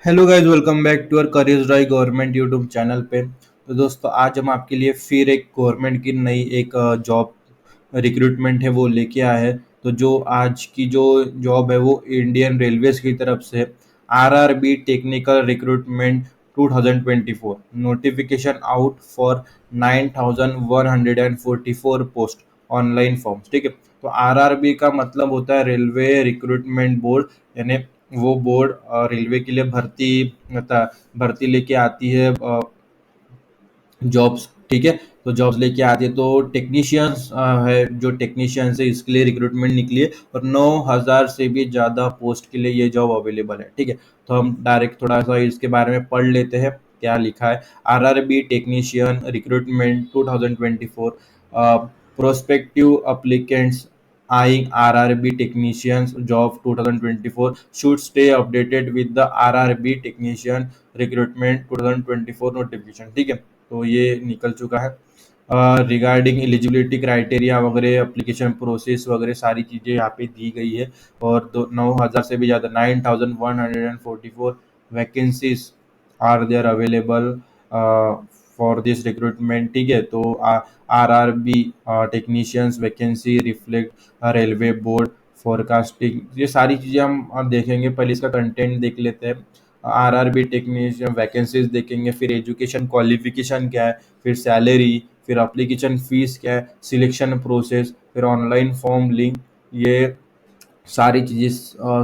Hello guys, welcome back to our career drive government YouTube channel पे। तो दोस्तों, आज हम आपके लिए फिर एक गवर्नमेंट की नई एक जॉब रिक्रूटमेंट है वो लेके आए हैं। तो जो आज की जो जॉब है वो इंडियन रेलवेज की तरफ से RRB technical recruitment 2024 notification out for 9144 post online forms. ठीक है। तो आरआरबी का मतलब होता है रेलवे रिक्रूटमेंट बोर्ड, यानी वो बोर्ड रेलवे के लिए भर्ती लेके आती है, जॉब्स। ठीक है। तो जॉब्स लेके आती है, तो टेक्नीशियंस है, जो टेक्नीशियंस है इसके लिए रिक्रूटमेंट निकली है और 9,000 से भी ज़्यादा पोस्ट के लिए ये जॉब अवेलेबल है। ठीक है। तो हम डायरेक्ट थोड़ा सा इसके बारे में पढ़ लेते हैं क्या लिखा है। RRB technician recruitment 2024, prospective applicants eyeing RRB technicians job 2024 should stay updated with the RRB technician recruitment 2024 notification। ठीक है। तो ये निकल चुका है। रिगार्डिंग एलिजिबिलिटी क्राइटेरिया वगैरह, एप्लीकेशन प्रोसेस वगैरह सारी चीज़ें यहाँ पे दी गई है। और 9,000 से भी ज़्यादा 9144 vacancies are there available for this recruitment. ठीक है। तो RRB technicians vacancy reflect railway board forecasting, ये सारी चीज़ें हम अब देखेंगे। पहले इसका कंटेंट देख लेते हैं। आरआरबी टेक्नीशियन वैकेंसीज देखेंगे, फिर एजुकेशन क्वालिफिकेशन क्या है, फिर सैलरी, फिर एप्लीकेशन फीस क्या है, सिलेक्शन प्रोसेस, फिर ऑनलाइन फॉर्म लिंक, ये सारी चीज़ें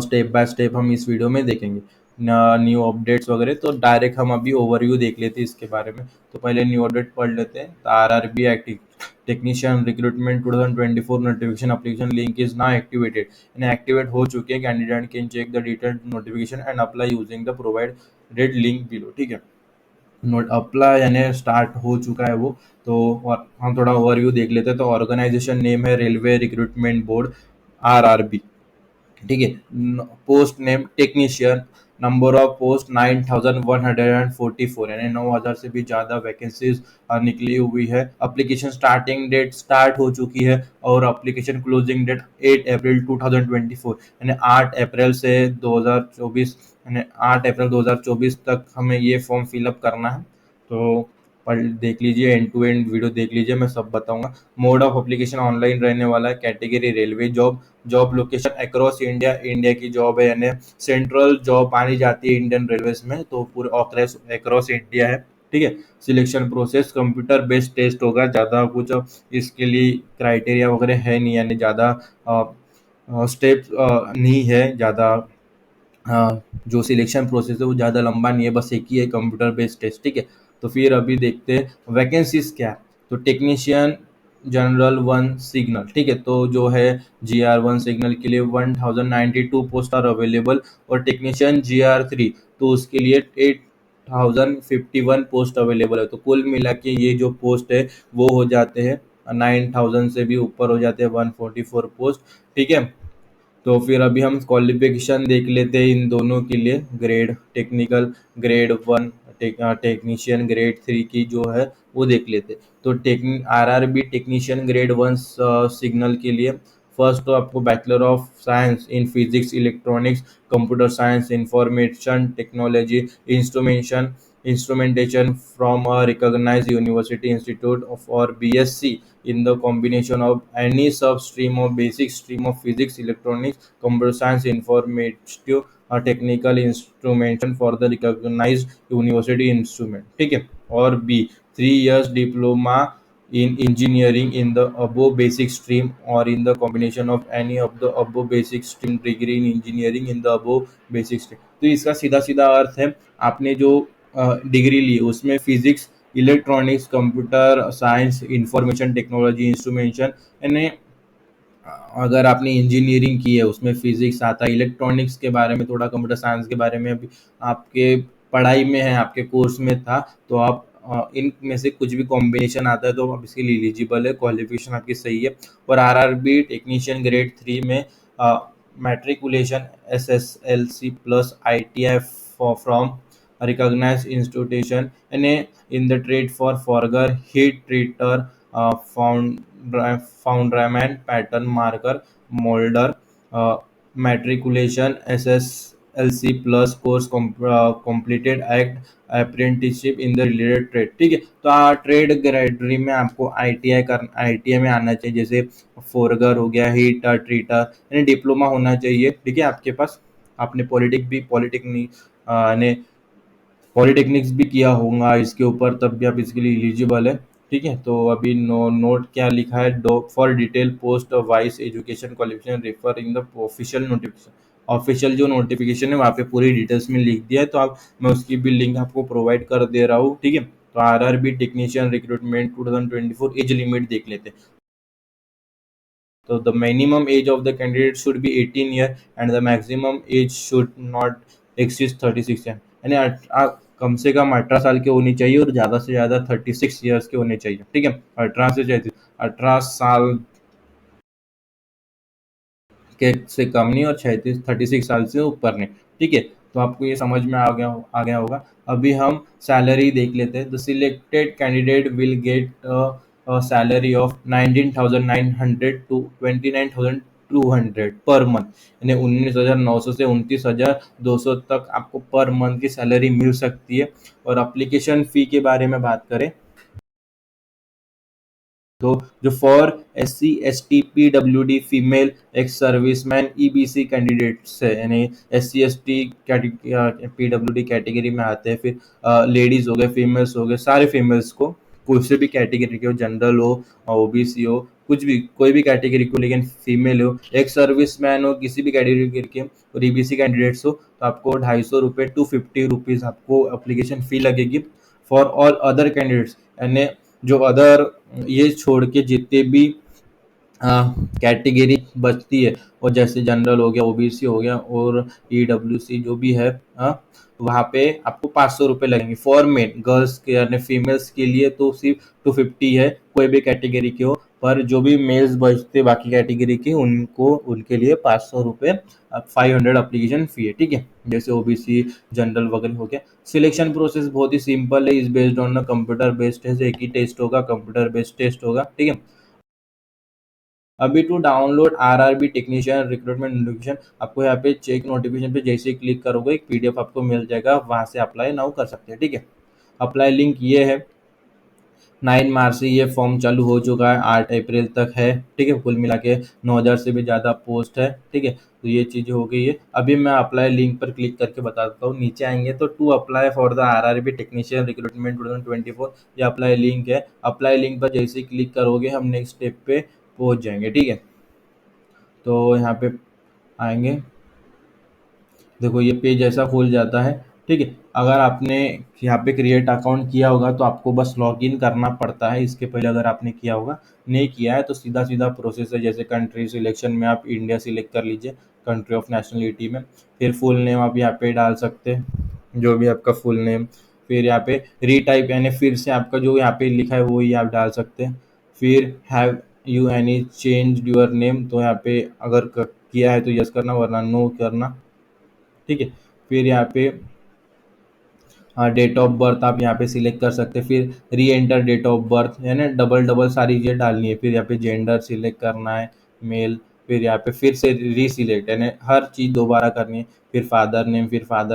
स्टेप बाय स्टेप हम इस वीडियो में देखेंगे। न्यू अपडेट्स वगैरह तो डायरेक्ट हम अभी ओवरव्यू देख लेते हैं इसके बारे में। तो पहले न्यू अपडेट पढ़ लेते हैं। तो RRB active technician recruitment 2024 notification application link is now activated, यानी एक्टिवेट हो चुके हैं। Candidate can check the detailed notification and apply using the provided link below. ठीक है। नोट अप्लाई यानी स्टार्ट हो चुका है वो। तो हम थोड़ा ओवरव्यू देख लेते हैं। तो ऑर्गेनाइजेशन नेम है रेलवे रिक्रूटमेंट बोर्ड, आरआरबी। ठीक है। Post name technician, number of post 9144, यानी 9,000 से भी ज़्यादा वैकेंसीज निकली हुई है। एप्लीकेशन स्टार्टिंग डेट स्टार्ट हो चुकी है और एप्लीकेशन क्लोजिंग डेट 8 अप्रैल 2024, यानी 8 अप्रैल से 2024, यानी 8 अप्रैल 2024 तक हमें ये फॉर्म फिलअप करना है। तो पढ़ देख लीजिए, एंड टू एंड वीडियो देख लीजिए, मैं सब बताऊंगा। मोड ऑफ एप्लीकेशन ऑनलाइन रहने वाला है। Category railway job, job location across India, India की जॉब है, यानी सेंट्रल जॉब आनी जाती है इंडियन रेलवेज में, तो पूरे अक्रॉस इंडिया है। ठीक है। Selection process computer based test होगा, ज़्यादा कुछ इसके लिए क्राइटेरिया वगैरह है नहीं, यानी ज़्यादा स्टेप नहीं है ज़्यादा। जो सिलेक्शन प्रोसेस है वो ज़्यादा लंबा नहीं है, बस एक ही है, कंप्यूटर बेस्ड टेस्ट। ठीक है। तो फिर अभी देखते हैं वैकेंसीज क्या है। तो टेक्नीशियन जनरल वन सिग्नल, ठीक है, तो जो है GR1 सिग्नल के लिए 1092 पोस्ट आर अवेलेबल, और टेक्नीशियन GR3 तो उसके लिए 8,051 पोस्ट अवेलेबल है। तो कुल मिला के ये जो पोस्ट है वो हो जाते हैं 9,000 से भी ऊपर हो जाते हैं 144 पोस्ट। ठीक है। तो फिर अभी हम क्वालिफिकेशन देख लेते हैं इन दोनों के लिए। Grade technical grade 1, technician grade 3 की जो है वो देख लेते हैं। तो आरआरबी टेक्नीशियन ग्रेड 1 सिग्नल के लिए फर्स्ट तो आपको bachelor of science in physics electronics computer science information technology instrumentation from a recognized university institute or BSc in the combination of any sub-stream or basic stream of physics, electronics, computer science, informative or technical instrumentation for the recognized university instrument। ठीक है। और B 3 years diploma in engineering in the above basic stream or in the combination of any of the above basic stream degree in engineering in the above basic stream। तो इसका सीधा सीधा अर्थ है, आपने जो डिग्री ली उसमें physics electronics computer science information technology instrumentation, यानी अगर आपने इंजीनियरिंग की है उसमें फिजिक्स आता है, इलेक्ट्रॉनिक्स के बारे में थोड़ा, कंप्यूटर साइंस के बारे में अभी आपके पढ़ाई में है, आपके कोर्स में था, तो आप इन में से कुछ भी कॉम्बिनेशन आता है तो आप इसके लिए एलिजिबल है, क्वालिफिकेशन आपकी सही है। और आरआरबी टेक्नीशियन ग्रेड 3 में matriculation SSLC plus ITI from recognized institution in the trade for Forger, heat treater, foundraman, pattern marker, molder, matriculation, LC plus course completed act apprenticeship in the related trade, ठीक है। तो trade ग्रेडरी में आपको ITI में आना चाहिए, जैसे फोरगर हो गया, हीटर ट्रीटर, यानी डिप्लोमा होना चाहिए, ठीक है आपके पास। आपने ने पॉलिटेक्निक्स भी किया होगा इसके ऊपर, तब भी आप इसके लिए एलिजिबल है, ठीक है। तो अभी नोट क्या लिखा है, do for detail post wise education qualification refer in the official notification. Official जो नोटिफिकेशन है वहाँ पे पूरी डिटेल्स में लिख दिया है, तो आप मैं उसकी भी लिंक आपको प्रोवाइड कर दे रहा हूँ, ठीक है। तो RRB technician recruitment 2024 age limit देख लेते हैं। So the minimum age of the candidate should be 18 year and the maximum age should not exceed 36 year, यानी कम से कम 18 साल के होनी चाहिए और ज़्यादा से ज़्यादा 36 ईयर्स के होने चाहिए, ठीक है। 18 से 36 के से कम नहीं और 36 साल से ऊपर नहीं, ठीक है। तो आपको ये समझ में आ गया होगा। अभी हम सैलरी देख लेते हैं। The selected candidate will get salary of 19,900 to 29,200 per month, यानी 19,900 से 29,200 तक आपको पर मंथ की सैलरी मिल सकती है। और अप्लीकेशन फ़ी के बारे में बात करें तो जो for SC ST PWD female ex serviceman EBC candidates है, यानी SC ST PWD कैटेगरी में आते हैं। फिर लेडीज हो गए, फीमेल्स हो गए, सारे फीमेल्स को, कोई से भी कैटेगरी के हो, जनरल हो, OBC हो, कुछ भी कोई भी कैटेगरी को, लेकिन फीमेल हो, एक्स सर्विसमैन हो, किसी भी कैटेगरी के और EBC कैंडिडेट्स हो, तो आपको 250 रुपये ₹250 आपको अप्लीकेशन फ़ी लगेगी। फॉर ऑल अदर कैंडिडेट्स, यानी जो अदर, ये छोड़ के जितने भी कैटेगरी बचती है, और जैसे जनरल हो गया, OBC हो गया और EWC जो भी है, वहाँ पे आपको 500 रुपये लगेंगे फॉर मेन। गर्ल्स के यानी फीमेल्स के लिए तो सिर्फ 250 है, कोई भी कैटेगरी के हो, पर जो भी मेल्स बचते बाकी कैटेगरी के, उनको उनके लिए 500 रुपये 500 अप्लीकेशन फ़ी है, ठीक है। जैसे OBC जनरल वगैरह हो गया। सिलेक्शन प्रोसेस बहुत ही सिंपल है, इस based on computer based test, एक ही टेस्ट होगा, कंप्यूटर बेस्ड टेस्ट होगा, ठीक है। अभी to download RRB technician recruitment notification, आपको यहाँ पे चेक नोटिफिकेशन पे जैसे ही क्लिक करोगे एक PDF आपको मिल जाएगा, वहाँ से अप्लाई नाउ कर सकते हैं, ठीक है। अप्लाई लिंक ये है, 9 मार्च से ये फॉर्म चालू हो चुका है, 8 अप्रैल तक है, ठीक है। कुल मिला के 9,000 से भी ज़्यादा पोस्ट है, ठीक है। तो ये चीज़ हो गई है। अभी मैं अप्लाई लिंक पर क्लिक करके बताता हूँ। नीचे आएंगे तो to apply for the RRB technician recruitment 2024, ये अप्लाई लिंक है। अप्लाई लिंक पर जैसे ही क्लिक करोगे हम नेक्स्ट स्टेप पे पहुँच जाएंगे, ठीक है। तो यहाँ पे आएंगे, देखो ये पेज ऐसा खुल जाता है, ठीक है। अगर आपने यहाँ पे क्रिएट अकाउंट किया होगा तो आपको बस लॉगिन करना पड़ता है, इसके पहले अगर आपने किया होगा, नहीं किया है तो सीधा सीधा प्रोसेस है। जैसे कंट्री सिलेक्शन में आप इंडिया सिलेक्ट कर लीजिए, कंट्री ऑफ नेशनलिटी में। फिर फुल नेम आप यहाँ पे डाल सकते हैं, जो भी आपका फुल नेम। फिर यहाँ पे रीटाइप, यानी फिर से आपका जो यहाँ पे लिखा है वही आप डाल सकते हैं। फिर have you any change your name, तो यहाँ पे अगर किया है तो यस करना, वरना नो करना, ठीक है। फिर यहाँ पे डेट ऑफ बर्थ आप यहाँ पे सिलेक्ट कर सकते हैं। फिर re enter date of birth, यानी डबल डबल सारी चीज़ें डालनी है। फिर यहाँ पे जेंडर सिलेक्ट करना है, मेल। फिर यहाँ पे फिर से री सिलेक्ट, यानी हर चीज़ दोबारा करनी है। फिर फादर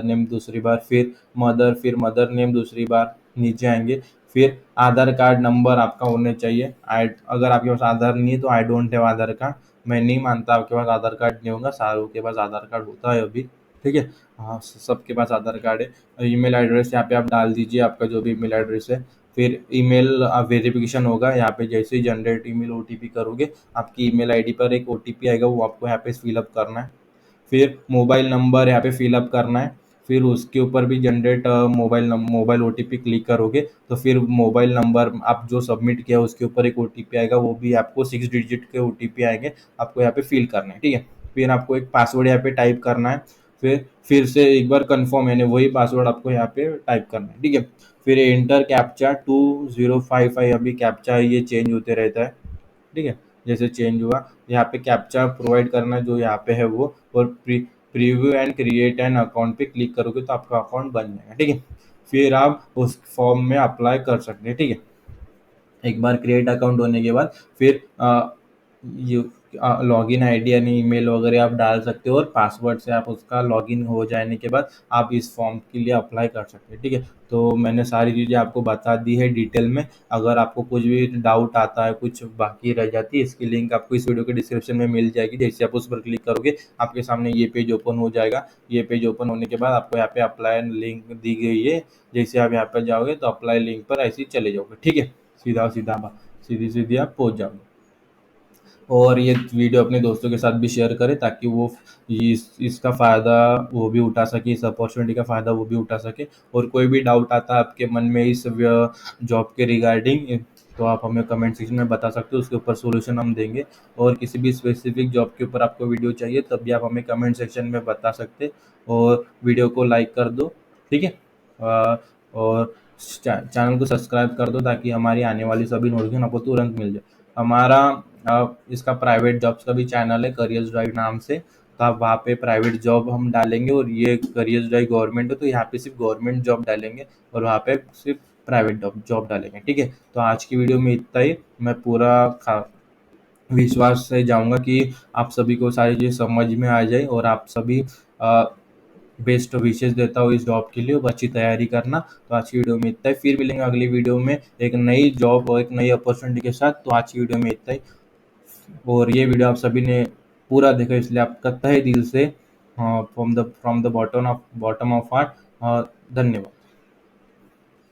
नेम दूसरी बार, फिर मदर नेम दूसरी बार। नीचे आएंगे, फिर आधार कार्ड नंबर आपका होने चाहिए। आई अगर आपके पास आधार नहीं है तो I don't have Aadhaar card, मैं नहीं मानता आपके पास आधार कार्ड नहीं होगा, सारों के पास आधार कार्ड होता है अभी, ठीक है। हाँ, सबके पास आधार कार्ड है। ईमेल एड्रेस यहाँ पे आप डाल दीजिए, आपका जो भी ईमेल एड्रेस है। फिर ईमेल वेरिफिकेशन होगा, यहाँ पे जैसे ही जनरेट ईमेल OTP करोगे, आपकी ईमेल आईडी पर एक OTP आएगा, वो आपको यहाँ पे फिलअप करना है। फिर मोबाइल नंबर यहाँ पे फिलअप करना है। फिर उसके ऊपर भी जनरेट मोबाइल OTP क्लिक करोगे तो फिर मोबाइल नंबर आप जो सबमिट किया उसके ऊपर एक OTP आएगा, वो भी आपको 6 डिजिट के OTP आएंगे, आपको यहाँ पे फिल करना है, ठीक है। फिर आपको एक पासवर्ड यहाँ पे टाइप करना है। फिर से एक बार कंफर्म, यानी वही पासवर्ड आपको यहाँ पे टाइप करना है, ठीक है। फिर एंटर कैप्चा 2055, अभी कैप्चा ये चेंज होते रहता है, ठीक है। जैसे चेंज हुआ, यहाँ पे कैप्चा प्रोवाइड करना जो यहाँ पे है वो, और preview and create an account पे क्लिक करोगे तो आपका अकाउंट बन जाएगा, ठीक है। फिर आप उस फॉर्म में अप्लाई कर सकते हैं, ठीक है। एक बार क्रिएट अकाउंट होने के बाद फिर लॉगिन आईडी यानी ईमेल वगैरह आप डाल सकते हो और पासवर्ड से आप उसका लॉगिन हो जाने के बाद आप इस फॉर्म के लिए अप्लाई कर सकते हैं, ठीक है। तो मैंने सारी चीज़ें आपको बता दी है डिटेल में। अगर आपको कुछ भी डाउट आता है, कुछ बाकी रह जाती है, इसकी लिंक आपको इस वीडियो के डिस्क्रिप्शन में मिल जाएगी। जैसे आप उस पर क्लिक करोगे आपके सामने ये पेज ओपन हो जाएगा। ये पेज ओपन होने के बाद आपको यहाँ पे अप्लाई लिंक दी गई है। जैसे आप यहाँ पर जाओगे तो अप्लाई लिंक पर ऐसे ही चले जाओगे, ठीक है। सीधा सीधा सीधी सीधी आप पहुँच जाओगे। और ये वीडियो अपने दोस्तों के साथ भी शेयर करें ताकि वो इसका फ़ायदा वो भी उठा सके, इस अपॉर्चुनिटी का फ़ायदा वो भी उठा सके। और कोई भी डाउट आता है आपके मन में इस जॉब के रिगार्डिंग, तो आप हमें कमेंट सेक्शन में बता सकते हो, उसके ऊपर सॉल्यूशन हम देंगे। और किसी भी स्पेसिफिक जॉब के ऊपर आपको वीडियो चाहिए तब भी आप हमें कमेंट सेक्शन में बता सकते। और वीडियो को लाइक कर दो, ठीक है। और चैनल को सब्सक्राइब कर दो ताकि हमारी आने वाली सभी नोटिफिकेशन आपको तुरंत मिल जाए। हमारा इसका प्राइवेट जॉब्स का भी चैनल है करियर्स ड्राइव नाम से, तो आप वहाँ पे प्राइवेट जॉब हम डालेंगे। और ये करियर्स ड्राइव गवर्नमेंट है तो यहाँ पे सिर्फ गवर्नमेंट जॉब डालेंगे और वहाँ पे सिर्फ प्राइवेट जॉब जॉब डालेंगे, ठीक है। तो आज की वीडियो में इतना ही। मैं पूरा विश्वास से जाऊंगा कि आप सभी को सारी चीज़ें समझ में आ जाए और आप सभी बेस्ट विशेष देता हूँ इस जॉब के लिए और अच्छी तैयारी करना। तो आज की वीडियो में इतना ही, फिर मिलेंगे अगली वीडियो में एक नई जॉब और एक नई अपॉर्चुनिटी के साथ। तो आज की वीडियो में इतना ही। और ये वीडियो आप सभी ने पूरा देखा इसलिए आपका तहे दिल से from the bottom of heart धन्यवाद।